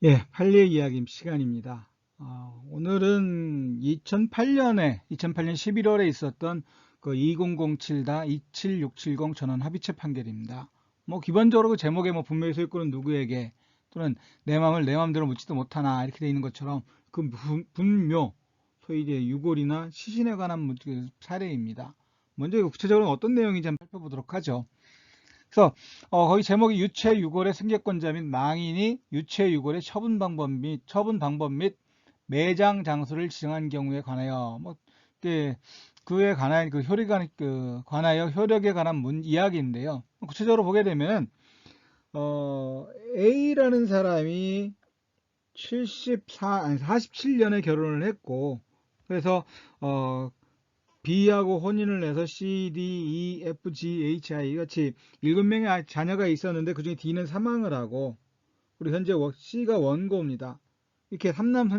예, 판례 이야기 시간입니다. 오늘은 2008년 11월에 있었던 그 2007-27670 전원 합의체 판결입니다. 뭐 기본적으로 그 제목에 뭐 분명히 써 있고는 누구에게 또는 내 마음을 내 마음대로 묻지도 못하나 이렇게 되어 있는 것처럼 그 분묘, 소위 이제 유골이나 시신에 관한 그 사례입니다. 먼저 구체적으로 어떤 내용인지 한번 살펴보도록 하죠. 그래서 거기 제목이 유체유골의 승계권자 및 망인이 유체유골의 처분 방법 및 매장 장소를 지정한 경우에 관하여 그에 관한 그 관하여 효력에 관한 이야기인데요. 구체적으로 보게 되면 A라는 사람이 47년에 결혼을 했고, 그래서 B하고 혼인을 해서 C, D, E, F, G, H, I 같이 7명의 자녀가 있었는데 그중에 D는 사망을 하고, 그리고 현재 C가 원고입니다. 이렇게 삼남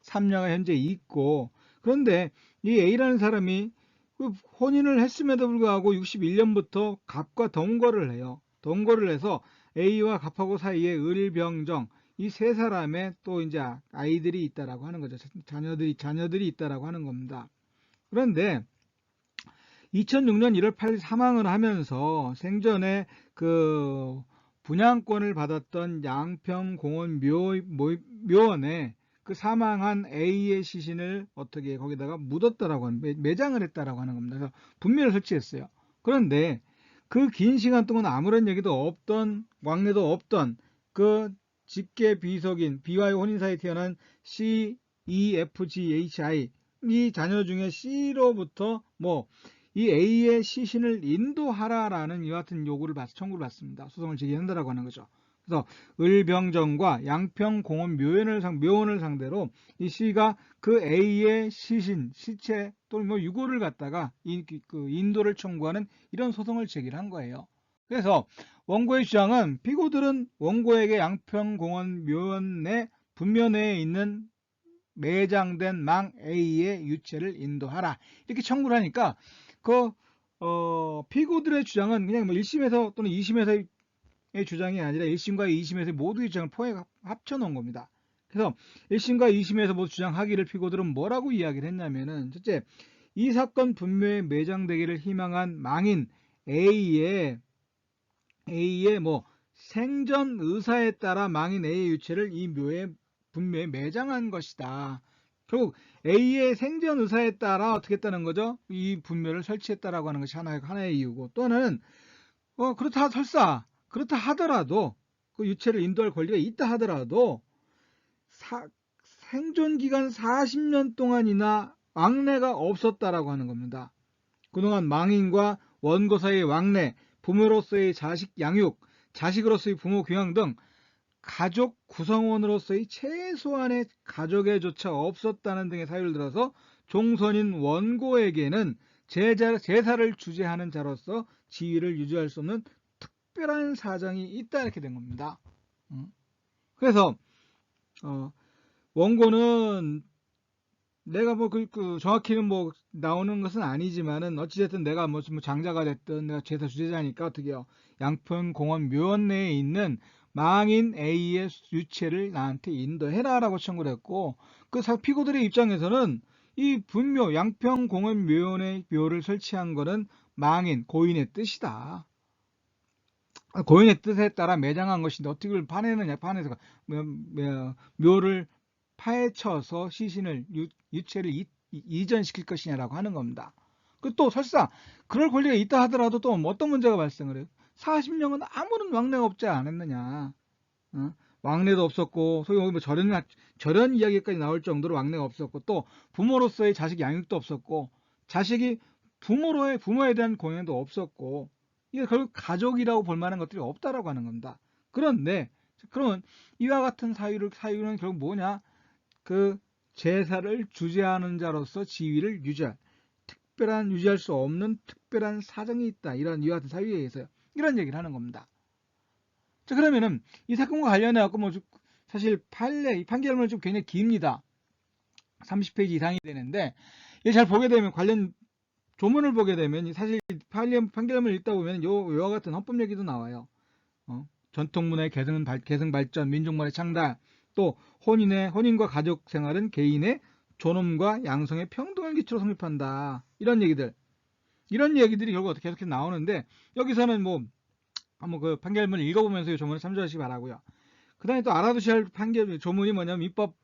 삼녀가 현재 있고, 그런데 이 A라는 사람이 그 혼인을 했음에도 불구하고 61년부터 갑과 동거를 해요. 동거를 해서 A와 갑하고 사이에 을병정 이 세 사람의 또 이제 아이들이 있다라고 하는 거죠. 자녀들이 있다라고 하는 겁니다. 그런데 2006년 1월 8일 사망을 하면서 생전에 그 분양권을 받았던 양평공원 묘원에 그 사망한 A의 시신을 어떻게 거기다가 묻었다라고 하는, 매장을 했다라고 하는 겁니다. 그래서 분묘를 설치했어요. 그런데 그 긴 시간 동안 아무런 얘기도 없던, 왕래도 없던 그 직계 비속인 B와의 혼인 사이에 태어난 C, E, F, G, H, I 이 자녀 중에 C로부터 이 A의 시신을 인도하라라는 이와 같은 청구를 받습니다. 소송을 제기한다라고 하는 거죠. 그래서 을병정과 양평공원 묘원을 상대로 이 C가 그 A의 시체 또는 유골을 갖다가 인도를 청구하는 이런 소송을 제기한 거예요. 그래서 원고의 주장은 피고들은 원고에게 양평공원 묘원 내 분묘내에 있는 매장된 망 A의 유체를 인도하라 이렇게 청구를 하니까 피고들의 주장은 그냥 1심에서 또는 2심에서의 주장이 아니라 1심과 2심에서 모두의 주장을 합쳐 놓은 겁니다. 그래서 1심과 2심에서 모두 주장하기를 피고들은 뭐라고 이야기를 했냐면은, 첫째, 이 사건 분묘에 매장되기를 희망한 망인 A의 생전 의사에 따라 망인 A의 유체를 이 분묘에 매장한 것이다. 결국 A의 생전 의사에 따라 어떻게 했다는 거죠? 이 분묘를 설치했다라고 하는 것이 하나의 이유고, 또 하나는 그렇다 하더라도 그 유체를 인도할 권리가 있다 하더라도 생존 기간 40년 동안이나 왕래가 없었다라고 하는 겁니다. 그동안 망인과 원고 사이의 왕래, 부모로서의 자식 양육, 자식으로서의 부모 교양 등 가족 구성원으로서의 최소한의 가족애조차 없었다는 등의 사유를 들어서 종선인 원고에게는 제사를 주재하는 자로서 지위를 유지할 수 없는 특별한 사정이 있다 이렇게 된 겁니다. 그래서 원고는 내가 정확히는 나오는 것은 아니지만은 어찌됐든 내가 장자가 됐든 내가 제사 주재자니까 어떻게요? 양평공원 묘원 내에 있는 망인 A의 유체를 나한테 인도해라라고 청구를 했고, 그 피고들의 입장에서는 이 분묘 양평공원 묘원의 묘를 설치한 거는 망인 고인의 뜻이다. 고인의 뜻에 따라 매장한 것인데 어떻게 그걸 파내느냐, 파내서 묘를 파헤쳐서 시신을 유체를 이전시킬 것이냐라고 하는 겁니다. 또 설사 그럴 권리가 있다 하더라도 또 어떤 문제가 발생을 해요? 40년은 아무런 왕래가 없지 않았느냐. 왕래도 없었고, 소위 절연 이야기까지 나올 정도로 왕래가 없었고, 또 부모로서의 자식 양육도 없었고, 자식이 부모에 대한 공연도 없었고, 이게 결국 가족이라고 볼 만한 것들이 없다라고 하는 겁니다. 그런데 그러면 이와 같은 사유는 결국 뭐냐? 그 제사를 주재하는 자로서 지위를 유지할 수 없는 특별한 사정이 있다. 이와 같은 사유에 의해서요. 이런 얘기를 하는 겁니다. 자, 그러면은 이 사건과 관련해 갖고 사실 이 판결문은 좀 굉장히 깁니다. 30페이지 이상이 되는데, 이게 잘 보게 되면 관련 조문을 보게 되면 사실 판결문을 읽다 보면 요와 같은 헌법 얘기도 나와요. 전통문화의 계승 발전, 민족문화의 창달, 또 혼인과 가족 생활은 개인의 존엄과 양성의 평등을 기초로 성립한다. 이런 얘기들이 결국 어떻게 계속 나오는데, 여기서는 뭐 한번 그 판결문을 읽어보면서 이 조문을 참조하시기 바라고요. 그 다음에 또 알아두셔야 할 판결 조문이 뭐냐면 민법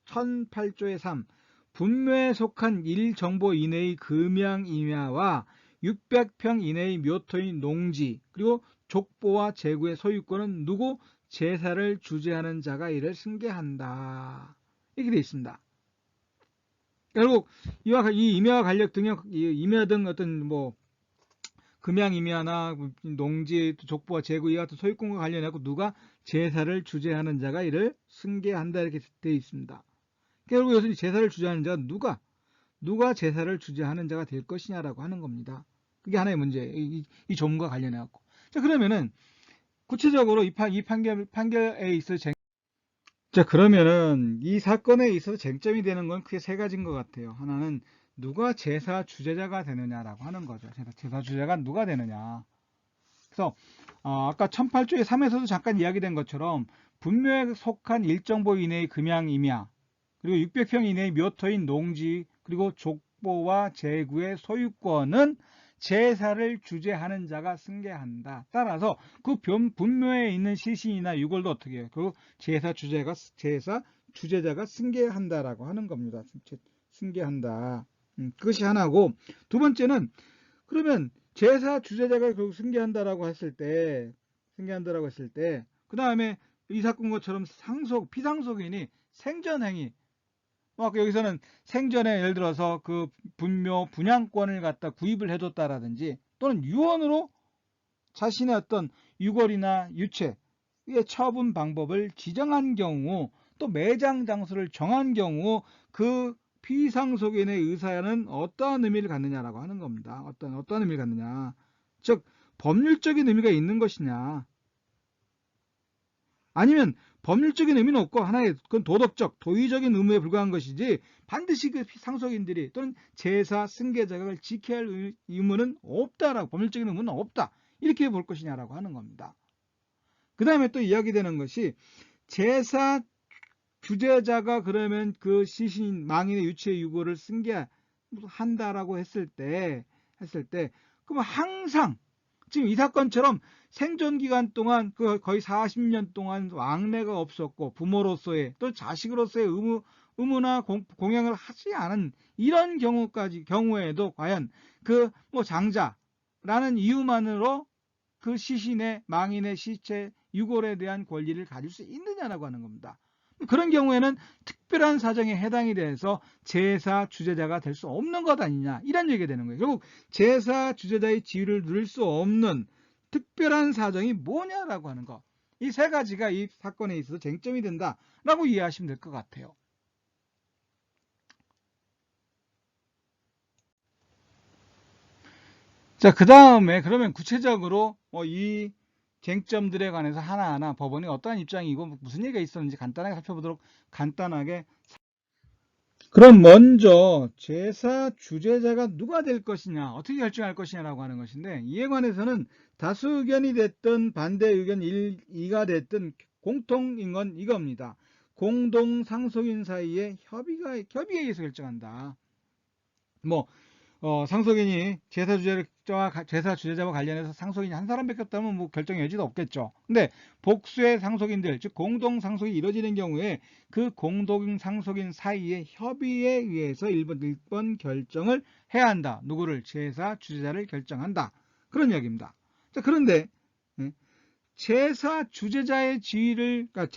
1008조의 3. 분묘에 속한 1정보 이내의 금양임야와 600평 이내의 묘토인 농지, 그리고 족보와 재구의 소유권은 누구 제사를 주재하는 자가 이를 승계한다. 이렇게 되어 있습니다. 결국 이 임야와 관련 등의 임야 등 어떤 뭐 금양임야나 농지, 족보와 재구 이와 같은 소유권과 관련해서 누가 제사를 주재하는 자가 이를 승계한다 이렇게 되어 있습니다. 결국 여기서 제사를 주재하는 자가 누가 제사를 주재하는 자가 될 것이냐라고 하는 겁니다. 그게 하나의 문제예요. 이 조문과 관련해 갖고. 자, 그러면은 구체적으로 이 판결에 있어서 자, 그러면은 이 사건에 있어서 쟁점이 되는 건 크게 세 가지인 것 같아요. 하나는 누가 제사 주재자가 되느냐라고 하는 거죠. 제사 주재자가 누가 되느냐. 그래서 아까 1008조의 3에서도 잠깐 이야기된 것처럼 분묘에 속한 일정보 이내의 금양임야, 그리고 600평 이내의 묘토인 농지, 그리고 족보와 재구의 소유권은 제사를 주재하는 자가 승계한다. 따라서 그 분묘에 있는 시신이나 유골도 어떻게 해요? 그 제사 주재자가 승계한다라고 하는 겁니다. 승계한다. 그것이 하나고, 두 번째는 그러면 제사 주재자가 결국 승계한다라고 했을 때, 그 다음에 이 사건 것처럼 피상속인이 생전행위, 아까 여기서는 생전에 예를 들어서 그 분묘 분양권을 갖다 구입을 해줬다라든지, 또는 유언으로 자신의 어떤 유골이나 유체의 처분 방법을 지정한 경우, 또 매장 장소를 정한 경우 그 피상속인의 의사는 어떠한 의미를 갖느냐라고 하는 겁니다. 어떤 의미를 갖느냐. 즉 법률적인 의미가 있는 것이냐, 아니면 법률적인 의미는 없고 하나의 그건 도덕적, 도의적인 의무에 불과한 것이지 반드시 그 상속인들이 또는 제사 승계자가 지켜야 할 의무는 없다라고, 법률적인 의무는 없다, 이렇게 볼 것이냐라고 하는 겁니다. 그 다음에 또 이야기되는 것이 제사 주재자가 그러면 그 시신 망인의 유체 유고를 승계한다라고 했을 때 그러면 항상 지금 이 사건처럼 생존 기간 동안 거의 40년 동안 왕래가 없었고 부모로서의 또 자식으로서의 의무나 공양을 하지 않은 이런 경우에도 과연 그 뭐 장자라는 이유만으로 그 시신의 망인의 시체 유골에 대한 권리를 가질 수 있느냐라고 하는 겁니다. 그런 경우에는 특별한 사정에 해당이 돼서 제사 주재자가 될 수 없는 것 아니냐, 이런 얘기가 되는 거예요. 결국 제사 주재자의 지위를 누릴 수 없는 특별한 사정이 뭐냐라고 하는 거, 이 세 가지가 이 사건에 있어서 쟁점이 된다라고 이해하시면 될 것 같아요. 자, 그 다음에 그러면 구체적으로 이 쟁점들에 관해서 하나하나 법원이 어떠한 입장이고 무슨 얘기가 있었는지 간단하게 살펴보도록. 그럼 먼저 제사 주재자가 누가 될 것이냐, 어떻게 결정할 것이냐라고 하는 것인데, 이에 관해서는 다수 의견이 됐든 반대 의견 2가 됐든 공통인 건 이겁니다. 공동 상속인 사이의 협의에 의해서 결정한다. 상속인이 제사 주재자와 관련해서 상속인이 한 사람밖에 없다면 뭐 결정의 여지도 없겠죠. 근데 복수의 상속인들, 즉 공동 상속이 이루어지는 경우에 그 공동 상속인 사이의 협의에 의해서 1번 결정을 해야 한다. 누구를? 제사 주재자를 결정한다. 그런 이야기입니다. 자, 그런데 제사 주재자의 지위를, 그러니까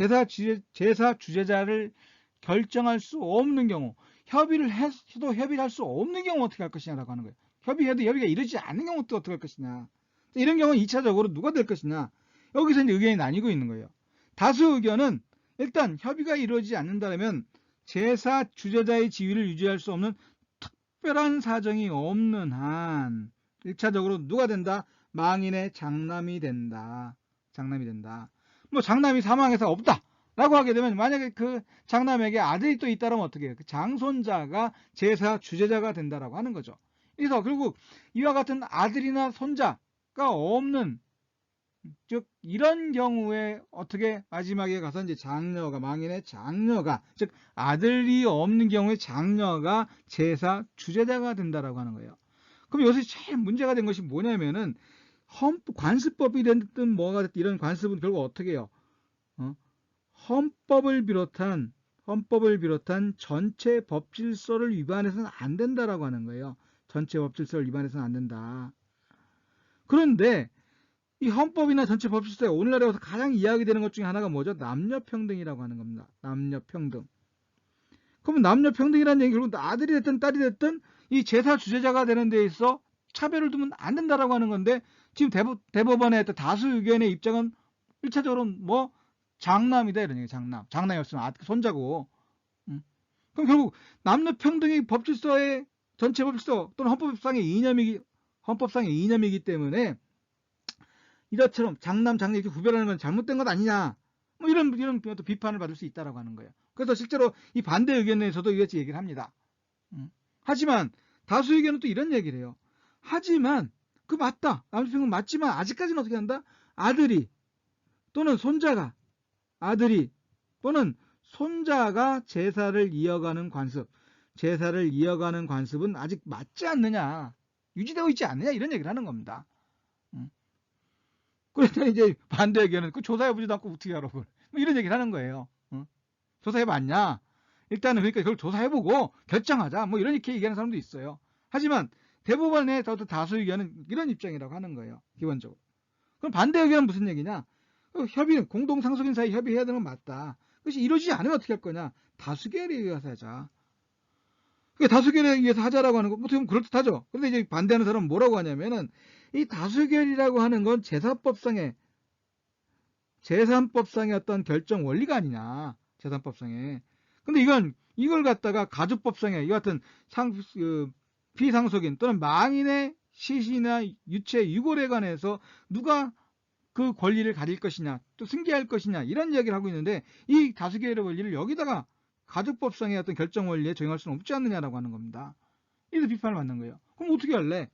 제사 주재자를 결정할 수 없는 경우, 협의를 해도 협의를 할 수 없는 경우 어떻게 할 것이냐라고 하는 거예요. 협의해도 협의가 이루어지지 않는 경우 또 어떻게 할 것이냐. 이런 경우 2차적으로 누가 될 것이냐. 여기서 이제 의견이 나뉘고 있는 거예요. 다수 의견은 일단 협의가 이루어지지 않는다면 제사 주재자의 지위를 유지할 수 없는 특별한 사정이 없는 한 1차적으로 누가 된다? 망인의 장남이 된다. 장남이 사망해서 없다 라고 하게 되면, 만약에 그 장남에게 아들이 또 있다면 어떻게 해요? 그 장손자가 제사 주재자가 된다라고 하는 거죠. 그래서 결국 이와 같은 아들이나 손자가 없는 즉 이런 경우에 어떻게 마지막에 가서 이제 장녀가 망인의 장녀가 즉 아들이 없는 경우에 장녀가 제사 주제자가 된다라고 하는 거예요. 그럼 여기서 제일 문제가 된 것이 뭐냐면은 관습법이 됐든 뭐가 됐든 이런 관습은 결국 어떻게 해요? 헌법을 비롯한 전체 법질서를 위반해서는 안 된다라고 하는 거예요. 전체 법질서를 위반해서는 안 된다. 그런데 이 헌법이나 전체 법질서에 오늘날에 가장 이야기되는 것 중에 하나가 뭐죠? 남녀평등이라고 하는 겁니다. 남녀평등. 그러면 남녀평등이라는 얘기 결국 아들이 됐든 딸이 됐든 이 제사 주제자가 되는 데 있어 차별을 두면 안 된다라고 하는 건데 지금 대법원의 다수 의견의 입장은 1차적으로 뭐 장남이다 이런 얘기. 장남이 없으면 손자고. 그럼 결국 남녀평등이 법질서의 전체 법질서 또는 헌법상의 이념이기 때문에 이것처럼 장남 장녀 이렇게 구별하는 건 잘못된 것 아니냐 뭐 이런 또 비판을 받을 수 있다라고 하는 거예요. 그래서 실제로 이 반대 의견에서도 이같이 얘기를 합니다. 하지만 다수 의견은 또 이런 얘기를 해요. 하지만 그 맞다. 남녀평등 맞지만 아직까지는 어떻게 한다? 아들이 또는 손자가 제사를 이어가는 관습은 아직 맞지 않느냐, 유지되고 있지 않느냐 이런 얘기를 하는 겁니다. 그런데 이제 반대 의견은 그 조사해보지도 않고 어떻게 하라고 뭐 이런 얘기를 하는 거예요. 조사해봤냐? 일단은 그러니까 그걸 조사해보고 결정하자 뭐 이런 이렇게 얘기하는 사람도 있어요. 하지만 대법원의 다수 의견은 이런 입장이라고 하는 거예요. 기본적으로. 그럼 반대 의견은 무슨 얘기냐? 공동 상속인 사이 협의해야 되는 건 맞다. 그것이 이루어지지 않으면 어떻게 할 거냐? 다수결에 의해서 하자. 그러니까 다수결에 의해서 하자라고 하는 거, 어떻게 보면 그럴듯하죠. 그런데 이제 반대하는 사람은 뭐라고 하냐면은, 이 다수결이라고 하는 건 재산법상의 어떤 결정 원리가 아니냐. 재산법상에. 근데 이걸 갖다가 가주법상에, 이 같은 피상속인 또는 망인의 시신이나 유체 유골에 관해서 누가 그 권리를 가질 것이냐, 또 승계할 것이냐, 이런 이야기를 하고 있는데, 이 다수결의 원리를 여기다가 가족법상의 어떤 결정 원리에 적용할 수는 없지 않느냐라고 하는 겁니다. 이래서 비판을 받는 거예요. 그럼 어떻게 할래?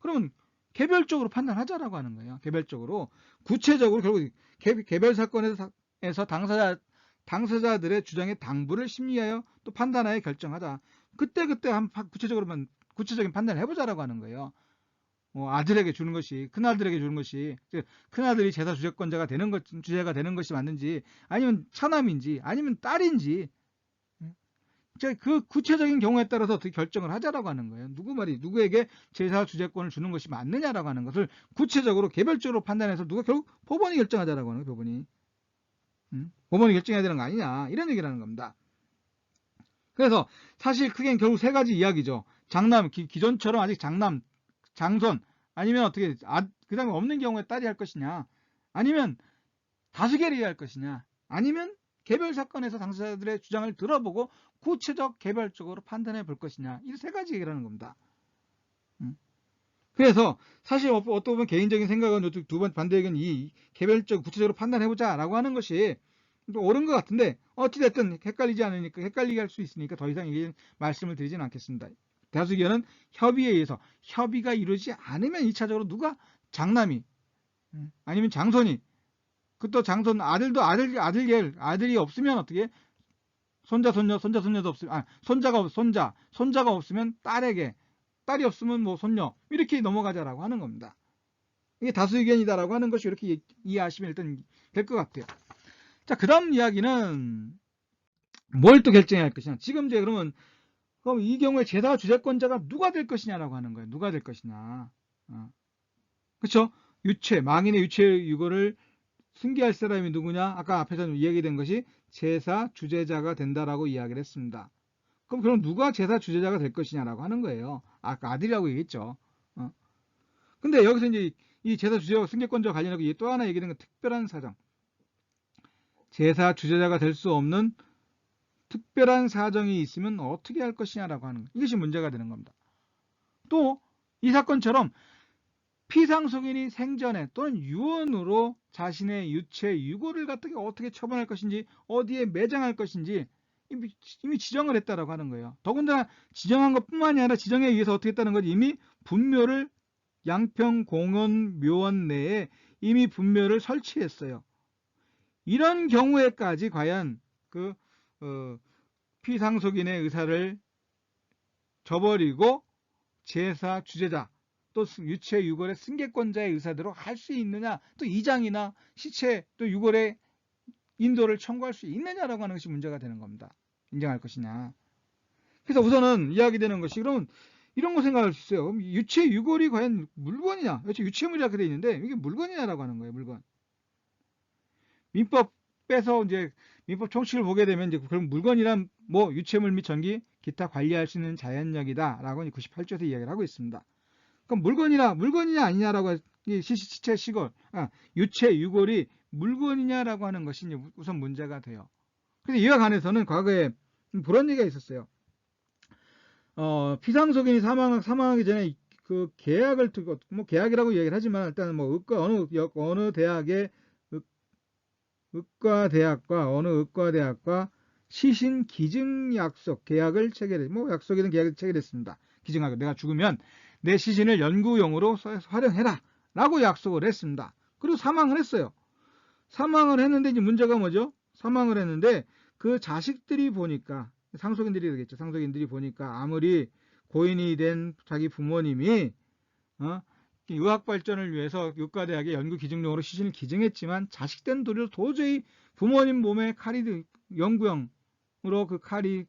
그러면 개별적으로 판단하자라고 하는 거예요. 개별적으로. 구체적으로 결국 개별 사건에서 당사자들의 주장의 당부를 심리하여 또 판단하여 결정하자. 그때그때 구체적인 판단을 해보자라고 하는 거예요. 아들에게 주는 것이, 큰아들에게 주는 것이, 큰아들이 제사 주제가 되는 것이 맞는지, 아니면 차남인지, 아니면 딸인지, 그 구체적인 경우에 따라서 어떻게 결정을 하자라고 하는 거예요. 누구에게 제사 주제권을 주는 것이 맞느냐라고 하는 것을 구체적으로, 개별적으로 판단해서 결국 법원이 결정하자라고 하는 거예요, 법원이. 법원이 결정해야 되는 거 아니냐, 이런 얘기를 하는 겁니다. 그래서 사실 크게는 결국 세 가지 이야기죠. 기존처럼 아직 장손, 아니면 어떻게, 그 다음에 없는 경우에 딸이 할 것이냐, 아니면 다수결이 할 것이냐, 아니면 개별 사건에서 당사자들의 주장을 들어보고 개별적으로 판단해 볼 것이냐, 이 세 가지 얘기를 하는 겁니다. 그래서 사실 어떻게 보면 개인적인 생각은 두 번 반대 의견 구체적으로 판단해보자 라고 하는 것이 또 옳은 것 같은데, 어찌됐든 헷갈리게 할 수 있으니까 더 이상 말씀을 드리지는 않겠습니다. 다수 의견은 협의에 의해서, 협의가 이루어지지 않으면 2차적으로 누가 장남이, 아니면 장손이, 또 장손, 아들이 없으면 어떻게, 손자도 없으면, 손자가 없으면 딸에게, 딸이 없으면 뭐 손녀, 이렇게 넘어가자라고 하는 겁니다. 이게 다수 의견이다라고 하는 것이 이렇게 이해하시면 일단 될 것 같아요. 자, 그 다음 이야기는 뭘 또 결정해야 할 것이냐. 지금 이제 그럼 이 경우에 제사 주재권자가 누가 될 것이냐라고 하는 거예요. 누가 될 것이냐. 그렇죠? 망인의 유체 유고를 승계할 사람이 누구냐? 아까 앞에서 이야기된 것이 제사 주재자가 된다라고 이야기를 했습니다. 그럼 누가 제사 주재자가 될 것이냐라고 하는 거예요. 아까 아들이라고 얘기했죠. 근데 여기서 이제 이 제사 주재와 승계권자와 관련하고 또 하나 얘기하는 건 특별한 사정. 제사 주재자가 될 수 없는 특별한 사정이 있으면 어떻게 할 것이냐라고 하는 것. 이것이 문제가 되는 겁니다. 또 이 사건처럼 피상속인이 생전에 또는 유언으로 자신의 유체 유고를 갖다가 어떻게 처분할 것인지, 어디에 매장할 것인지 이미 지정을 했다라고 하는 거예요. 더군다나 지정한 것뿐만이 아니라 지정에 의해서 어떻게 했다는 거지, 이미 분묘를 양평 공원 묘원 내에 이미 분묘를 설치했어요. 이런 경우에까지 과연 그 피상속인의 의사를 저버리고 제사 주재자 또 유체 유골의 승계권자의 의사대로 할 수 있느냐, 또 이장이나 시체 또 유골의 인도를 청구할 수 있느냐라고 하는 것이 문제가 되는 겁니다. 인정할 것이냐. 그래서 우선은 이야기되는 것이, 그러면 이런 거 생각할 수 있어요. 유체 유골이 과연 물건이냐? 유체물이라고 되어 있는데 이게 물건이냐라고 하는 거예요. 물건. 민법에서 이제 민법 총칙을 보게 되면 이제 그럼 물건이란 뭐 유체물 및 전기 기타 관리할 수 있는 자연력이다라고 98조에서 이야기를 하고 있습니다. 그럼 물건이냐 아니냐라고 시체 시골 유체 유골이 물건이냐라고 하는 것이 우선 문제가 돼요. 그래서 이와 관해서는 과거에 그런 얘기가 있었어요. 피상속인이 사망하기 전에 그 계약을 두고, 뭐 계약이라고 이야기를 하지만 일단 뭐 어느 대학의 의과대학과 어느 의과대학과 시신 기증 약속 계약을 체결해, 뭐 약속이든 계약을 체결했습니다. 기증하고 내가 죽으면 내 시신을 연구용으로 활용해라 라고 약속을 했습니다. 그리고 사망을 했어요. 사망을 했는데 이제 문제가 뭐죠? 사망을 했는데 그 자식들이 보니까, 상속인들이 되겠죠. 상속인들이 보니까 아무리 고인이 된 자기 부모님이 의학 발전을 위해서 의과대학에 연구 기증용으로 시신을 기증했지만 자식된 도리로 도저히 부모님 몸에 칼이 연구용으로 그 칼이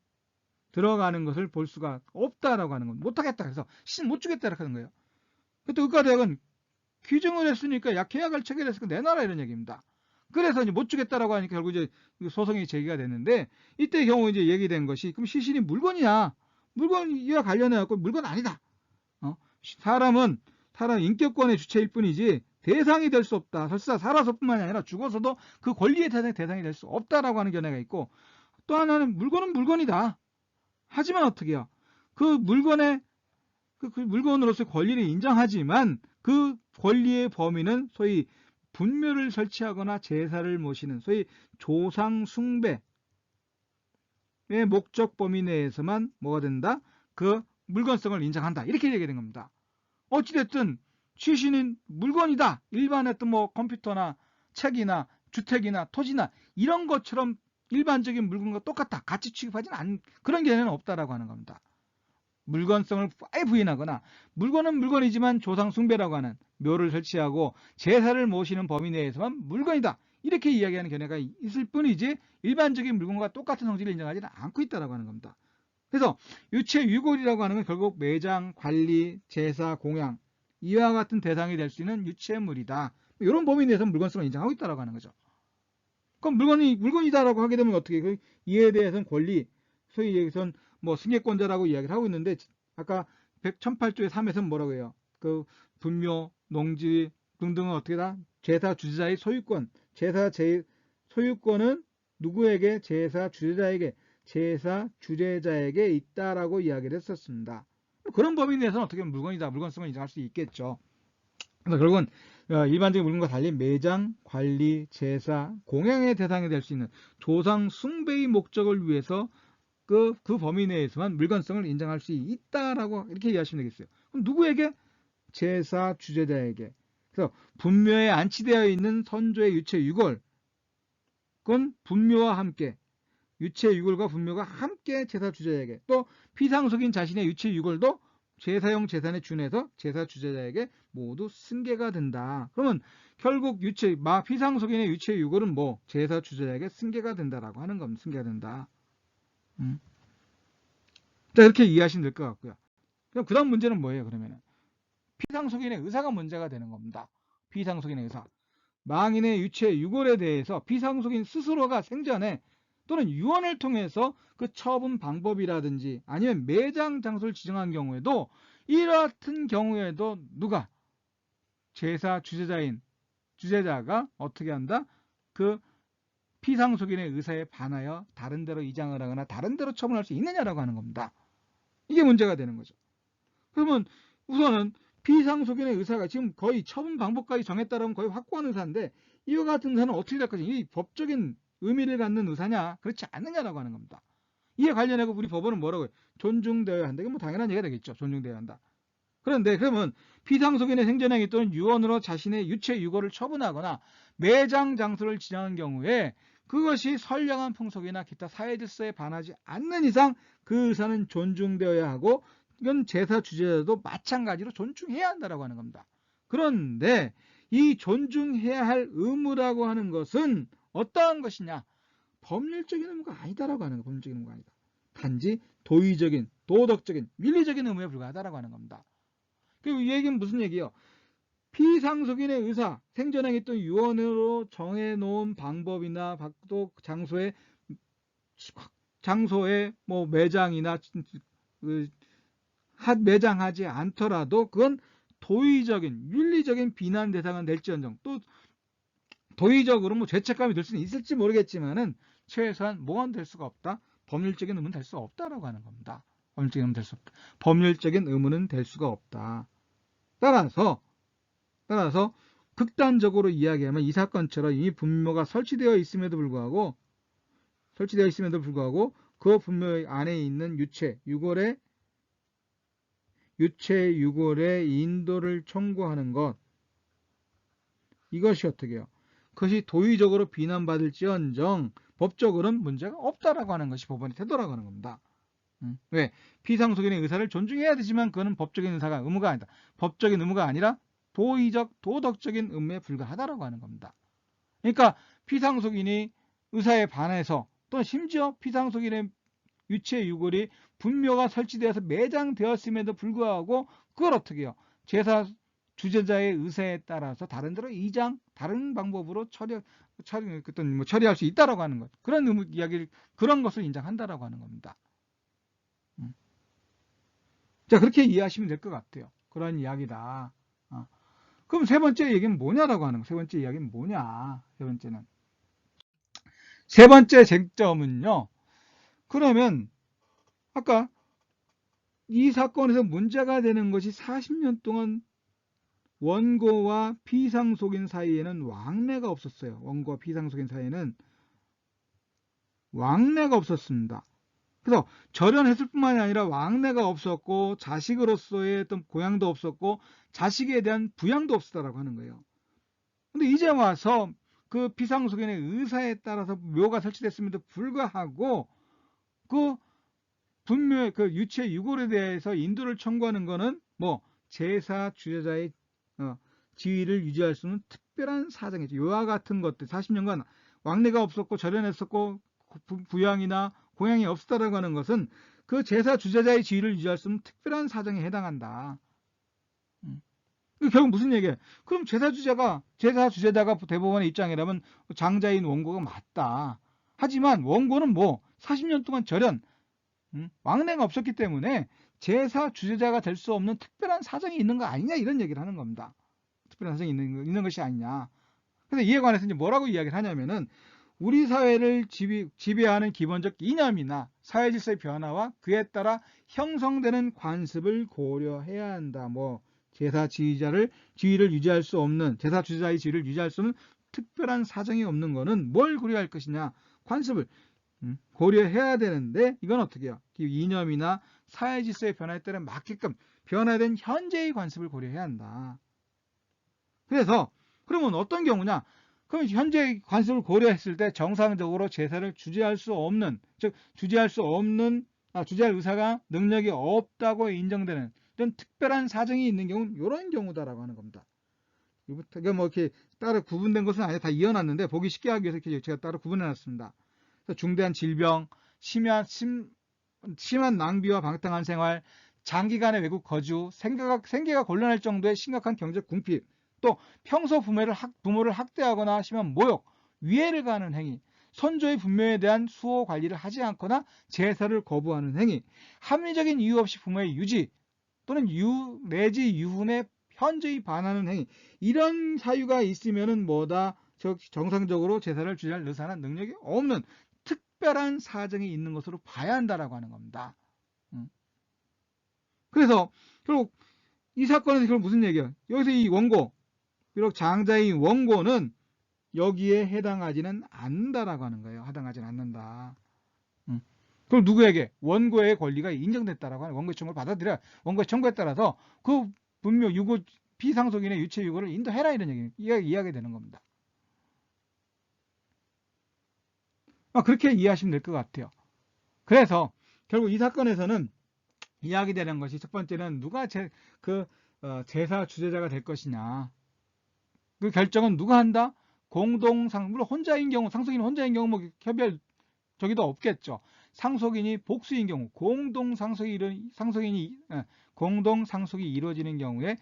들어가는 것을 볼 수가 없다라고 하는 건 못하겠다. 그래서 시신 못 주겠다라고 하는 거예요. 그때 의과대학은 기증을 했으니까 계약을 체결했으니까 내놔라 이런 얘기입니다. 그래서 이제 못 주겠다라고 하니까 결국 이제 소송이 제기가 됐는데, 이때 경우 이제 얘기된 것이, 그럼 시신이 물건이냐? 물건이와 관련해 갖고 물건 아니다. 사람 인격권의 주체일 뿐이지 대상이 될 수 없다. 설사 살아서뿐만이 아니라 죽어서도 그 권리의 대상이 될 수 없다라고 하는 견해가 있고, 또 하나는 물건은 물건이다. 하지만 어떻게 해요? 그 물건의 그 물건으로서의 권리를 인정하지만 그 권리의 범위는 소위 분묘를 설치하거나 제사를 모시는 소위 조상 숭배의 목적 범위 내에서만 뭐가 된다? 그 물건성을 인정한다. 이렇게 얘기하는 겁니다. 어찌됐든 시신은 물건이다. 일반의 어떤 뭐 컴퓨터나 책이나 주택이나 토지나 이런 것처럼 일반적인 물건과 똑같다. 같이 취급하지는 않은 그런 개념은 없다라고 하는 겁니다. 물건성을 아예 부인하거나 물건은 물건이지만 조상 숭배라고 하는 묘를 설치하고 제사를 모시는 범위 내에서만 물건이다. 이렇게 이야기하는 견해가 있을 뿐이지 일반적인 물건과 똑같은 성질을 인정하지는 않고 있다라고 하는 겁니다. 그래서 유체 유골이라고 하는 건 결국 매장, 관리, 제사, 공양 이와 같은 대상이 될 수 있는 유체물이다. 이런 범위 내에서 물건성을 인정하고 있다라고 하는 거죠. 그럼 물건이다라고 하게 되면 어떻게, 이에 대해서는 권리, 소위 여기선 뭐 승계권자라고 이야기를 하고 있는데, 아까 1008조의 3에서는 뭐라고 해요? 그 분묘, 농지 등등은 어떻게 다 제사 주재자의 소유권, 소유권은 누구에게? 제사 주재자에게 있다라고 이야기를 했었습니다. 그런 범위 내에서는 어떻게 보면 물건이다, 물건성을 인정할 수 있겠죠. 그래서 결국은 일반적인 물건과 달리 매장, 관리, 제사, 공양의 대상이 될 수 있는 조상 숭배의 목적을 위해서 그 범위 내에서만 물건성을 인정할 수 있다라고 이렇게 이해하시면 되겠어요. 그럼 누구에게? 제사 주재자에게. 그래서 분묘에 안치되어 있는 선조의 유체 유골, 그건 분묘와 함께, 유체 유골과 분묘가 함께 제사 주재자에게, 또 피상속인 자신의 유체 유골도 제사용 재산에 준해서 제사 주재자에게 모두 승계가 된다. 그러면 결국 피상속인의 유체 유골은 뭐? 제사 주재자에게 승계가 된다라고 하는 겁니다. 승계가 된다. 자, 이렇게 이해하시면 될 것 같고요. 그럼 그 다음 문제는 뭐예요? 그러면은 피상속인의 의사가 문제가 되는 겁니다. 피상속인의 의사. 망인의 유체 유골에 대해서 피상속인 스스로가 생전에 또는 유언을 통해서 그 처분 방법이라든지 아니면 매장 장소를 지정한 경우에도, 이 같은 경우에도 누가? 제사 주재자가 어떻게 한다? 그 피상속인의 의사에 반하여 다른 데로 이장을 하거나 다른 데로 처분할 수 있느냐라고 하는 겁니다. 이게 문제가 되는 거죠. 그러면 우선은 피상속인의 의사가 지금 거의 처분 방법까지 정했다라면 거의 확고한 의사인데, 이와 같은 의사는 어떻게 될 것이냐? 이 법적인 의미를 갖는 의사냐, 그렇지 않느냐라고 하는 겁니다. 이에 관련해서 우리 법원은 뭐라고 해요? 존중되어야 한다. 이게 뭐 당연한 얘기가 되겠죠. 존중되어야 한다. 그런데 그러면 피상속인의 생전행위 또는 유언으로 자신의 유체 유고를 처분하거나 매장 장소를 지정한 경우에 그것이 선량한 풍속이나 기타 사회 질서에 반하지 않는 이상 그 의사는 존중되어야 하고 이건 제사 주재자도 마찬가지로 존중해야 한다라고 하는 겁니다. 그런데 이 존중해야 할 의무라고 하는 것은 어떠한 것이냐? 법률적인 의무가 아니다라고 하는 거예요. 법률적인 의무가 아니다. 단지 도의적인, 도덕적인, 윤리적인 의무에 불과하다라고 하는 겁니다. 그리고 이 얘기는 무슨 얘기예요? 피상속인의 의사, 생전행위 또는 유언으로 정해놓은 방법이나 또 장소에 뭐 매장이나 매장하지 않더라도 그건 도의적인, 윤리적인 비난 대상은 될지언정 또 도의적으로 뭐 죄책감이 들 수는 있을지 모르겠지만은 최소한 뭐가 될 수가 없다. 법률적인 의무는 될 수 없다라고 하는 겁니다. 법률적인 의무는 될 수 없다. 법률적인 의무는 될 수가 없다. 따라서 극단적으로 이야기하면 이 사건처럼 이미 분묘가 설치되어 있음에도 불구하고 그 분묘 안에 있는 유체 유골의 인도를 청구하는 것, 이것이 어떻게 해요? 그것이 도의적으로 비난받을지언정 법적으로는 문제가 없다라고 하는 것이 법원의 태도라고 하는 겁니다. 왜? 피상속인의 의사를 존중해야 되지만 그거는 법적인 의무가 아니다. 법적인 의무가 아니라 도의적, 도덕적인 의무에 불과하다라고 하는 겁니다. 그러니까 피상속인이 의사에 반해서 또 심지어 피상속인의 유체 유골이 분묘가 설치되어서 매장되었음에도 불구하고 그걸 어떻게 해요? 제사 주재자의 의사에 따라서 다른 데로 이장, 다른 방법으로 처리할 수 있다라고 하는 것. 그런 이야기를, 그런 것을 인정한다라고 하는 겁니다. 자, 그렇게 이해하시면 될 것 같아요. 그런 이야기다. 그럼 세 번째 얘기는 뭐냐라고 하는 거. 세 번째 이야기는 뭐냐. 세 번째 쟁점은요. 그러면 아까 이 사건에서 문제가 되는 것이 40년 동안 원고와 피상속인 사이에는 왕래가 없었어요. 원고와 피상속인 사이에는 왕래가 없었습니다. 그래서 절연했을 뿐만이 아니라 왕래가 없었고 자식으로서의 어떤 고향도 없었고 자식에 대한 부양도 없었다라고 하는 거예요. 근데 이제 와서 그 피상속인의 의사에 따라서 묘가 설치됐음에도 불구하고 그 분묘의 그 유체 유골에 대해서 인도를 청구하는 거는 뭐 제사 주재자의 지위를 유지할 수 있는 특별한 사정이죠. 요와 같은 것들 40년간 왕래가 없었고 절연했었고 부양이나 공양이 없었다라고 하는 것은 그 제사 주재자의 지위를 유지할 수 있는 특별한 사정에 해당한다. 결국 무슨 얘기예요? 그럼 제사 주재자가 대법원의 입장이라면 장자인 원고가 맞다. 하지만 원고는 뭐 40년 동안 절연, 왕래가 없었기 때문에 제사 주재자가 될 수 없는 특별한 사정이 있는 거 아니냐 이런 얘기를 하는 겁니다. 특별한 사정이 있는 것이 아니냐. 그래서 이에 관해서 이제 뭐라고 이야기를 하냐면은 우리 사회를 지배하는 기본적 이념이나 사회 질서의 변화와 그에 따라 형성되는 관습을 고려해야 한다. 뭐 제사 지휘자의 지위를 유지할 수 없는 특별한 사정이 없는 거는 뭘 고려할 것이냐? 관습을 고려해야 되는데 이건 어떻게 해요? 이념이나 사회 질서의 변화에 따라 맞게끔 변화된 현재의 관습을 고려해야 한다. 그래서 그러면 어떤 경우냐? 그럼 현재 관습을 고려했을 때 정상적으로 제사를 주재할 의사가 능력이 없다고 인정되는 이런 특별한 사정이 있는 경우는 이런 경우다라고 하는 겁니다. 이게 뭐 이렇게 따로 구분된 것은 아니라 다 이어놨는데 보기 쉽게 하기 위해서 제가 따로 구분해놨습니다. 중대한 질병, 심한 낭비와 방탕한 생활, 장기간의 외국 거주, 생계가 곤란할 정도의 심각한 경제적 궁핍, 또 평소 부모를 학대하거나 심한 모욕, 위해를 가하는 행위, 선조의 분묘에 대한 수호 관리를 하지 않거나 제사를 거부하는 행위, 합리적인 이유 없이 부모의 유지 또는 내지 유훈에 현저히 반하는 행위, 이런 사유가 있으면은 뭐다? 정상적으로 제사를 주재할 의사나 능력이 없는 특별한 사정이 있는 것으로 봐야 한다라고 하는 겁니다. 그래서 결국 이 사건에서 결국 무슨 얘기야? 여기서 이 원고, 비록 장자인 원고는 여기에 해당하지는 않는다라고 하는 거예요. 해당하지는 않는다. 그럼 누구에게? 원고의 권리가 인정됐다라고 하는 원고의 청구를 받아들여 원고의 청구에 따라서 그 분명 유고 피상속인의 유체 유고를 인도해라 이런 이야기 되는 겁니다. 그렇게 이해하시면 될 것 같아요. 그래서 결국 이 사건에서는 이야기되는 것이 첫 번째는 누가 제사 주재자가 될 것이냐. 그 결정은 누가 한다? 물론 혼자인 경우, 상속인 혼자인 경우 뭐 협의할 저기도 없겠죠. 상속인이 복수인 경우, 공동 상속이 이루어지는 경우에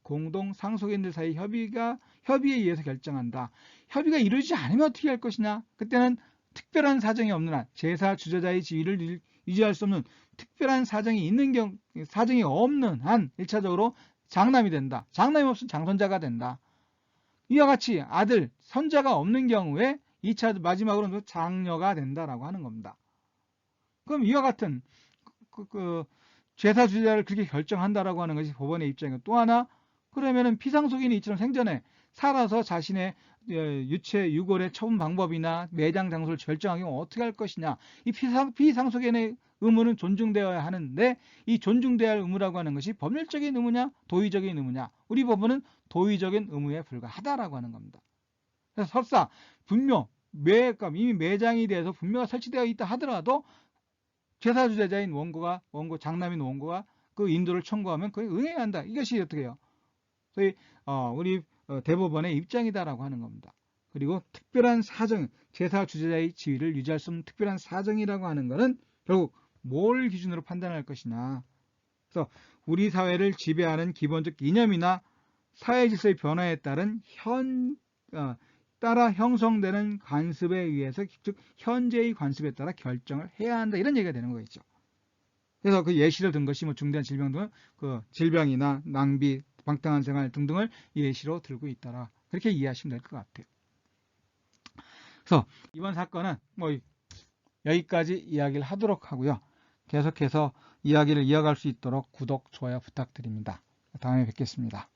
공동 상속인들 사이 협의에 의해서 결정한다. 협의가 이루어지지 않으면 어떻게 할 것이냐? 그때는 특별한 사정이 없는 한 제사 주재자의 지위를 유지할 수 없는 특별한 사정이 없는 한 1차적으로 장남이 된다. 장남이 없으면 장손자가 된다. 이와 같이 아들, 손자가 없는 경우에 2차 마지막으로는 장녀가 된다라고 하는 겁니다. 그럼 이와 같은 제사 주재자를 그렇게 결정한다라고 하는 것이 법원의 입장이고, 또 하나 그러면은 피상속인이 이처럼 생전에 살아서 자신의 유체 유골의 처분 방법이나 매장 장소를 결정하기 어떻게 할 것이냐. 이 피상속인의 의무는 존중되어야 하는데 이 존중되어야 할 의무라고 하는 것이 법률적인 의무냐 도의적인 의무냐. 우리 법원은 도의적인 의무에 불과하다라고 하는 겁니다. 그래서 설사 이미 매장이 돼서 분묘가 설치되어 있다 하더라도 제사주재자인 장남인 원고가 그 인도를 청구하면 그에 응해야 한다. 이것이 어떻게 해요? 소위 우리 대법원의 입장이다라고 하는 겁니다. 그리고 특별한 사정, 제사주재자의 지위를 유지할 수 없는 특별한 사정이라고 하는 것은 결국 뭘 기준으로 판단할 것이냐. 그래서 우리 사회를 지배하는 기본적 이념이나 사회 질서의 변화에 따라 형성되는 관습에 의해서, 즉 현재의 관습에 따라 결정을 해야 한다. 이런 얘기가 되는 거겠죠. 그래서 그 예시를 든 것이 질병 등은 질병이나 낭비, 방탕한 생활 등등을 예시로 들고 있다라. 그렇게 이해하시면 될 것 같아요. 그래서 이번 사건은 여기까지 이야기를 하도록 하고요. 계속해서 이야기를 이어갈 수 있도록 구독, 좋아요 부탁드립니다. 다음에 뵙겠습니다.